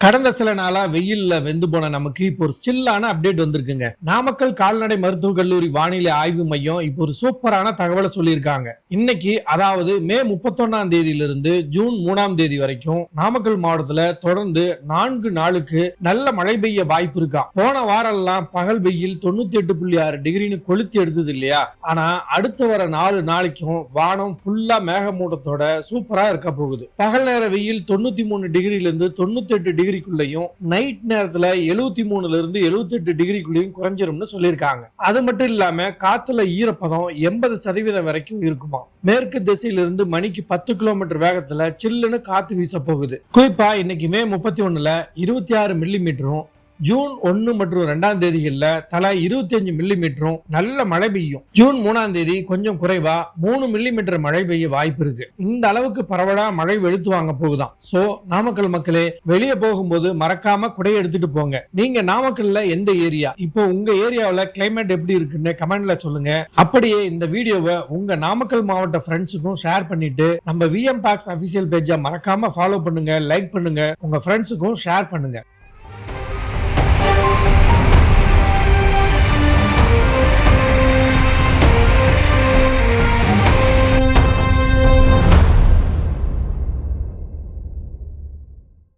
கடந்த சில நாளா வெயில்ல வெந்து போன நமக்கு இப்போ ஒரு சில்லான அப்டேட் வந்திருக்குங்க. நாமக்கல் கால்நடை மருத்துவக் கல்லூரி வானிலை ஆய்வு மையம் இப்போ ஒரு சூப்பரான தகவலை சொல்லியிருக்காங்க. இன்னைக்கு அதாவது மே 31ஆம் தேதியிலிருந்து ஜூன் 3ஆம் தேதி வரைக்கும் நாமக்கல் மாவட்டத்துல தொடர்ந்து 4 நாளுக்கு நல்ல மழை பெய்ய வாய்ப்பு இருக்காம். போன வாரம் எல்லாம் பகல் வெயில் 98.6 டிகிரின்னு கொளுத்தி எடுத்தது இல்லையா? ஆனா அடுத்து வர 4 நாளைக்கும் வானம் ஃபுல்லா மேகமூட்டத்தோட சூப்பரா இருக்க போகுது. பகல் நேர வெயில் 93 டிகிரில இருந்து 98 டிகிரிக்குள்ளேயும் நைட் நேரத்துல 73ல இருந்து 78 டிகிரிக்குள்ளேயும் குறைஞ்சிரும்னு சொல்லியிருக்காங்க. அது மட்டும் இல்லாம காத்துல ஈரப்பதம் 80% வரைக்கும் இருக்குமா. மேற்கு திசையிலிருந்து மணிக்கு 10 கிலோமீட்டர் வேகத்துல சில்லுன்னு காத்து வீச போகுது. குறிப்பா இன்னைக்கு மே 31ல 26 மில்லிமீட்டரும், ஜூன் 1 மற்றும் 2ஆம் தேதிகள்ல தலா 25 மில்லிமீட்டரும் நல்ல மழை பெய்யும். ஜூன் 3ஆம் தேதி கொஞ்சம் குறைவா 3 மில்லிமீட்டர் மழை பெய்ய வாய்ப்பு இருக்கு. இந்த அளவுக்கு பரவலா மழை வெளுத்து வாங்க போகுதாம். சோ நாமக்கல் மக்களே, வெளியே போகும்போது மறக்காம குடை எடுத்துட்டு போங்க. நீங்க நாமக்கல்ல எந்த ஏரியா, இப்போ உங்க ஏரியாவில் கிளைமேட் எப்படி இருக்குன்னு கமெண்ட்ல சொல்லுங்க. அப்படியே இந்த வீடியோவை உங்க நாமக்கல் மாவட்ட ஃப்ரெண்ட்ஸுக்கும் ஷேர் பண்ணிட்டு நம்ம விஎம் டாக்ஸ் அபிஷியல் பேஜை மறக்காம ஃபாலோ பண்ணுங்க, லைக் பண்ணுங்க, உங்க ஃப்ரெண்ட்ஸுக்கும் ஷேர் பண்ணுங்க.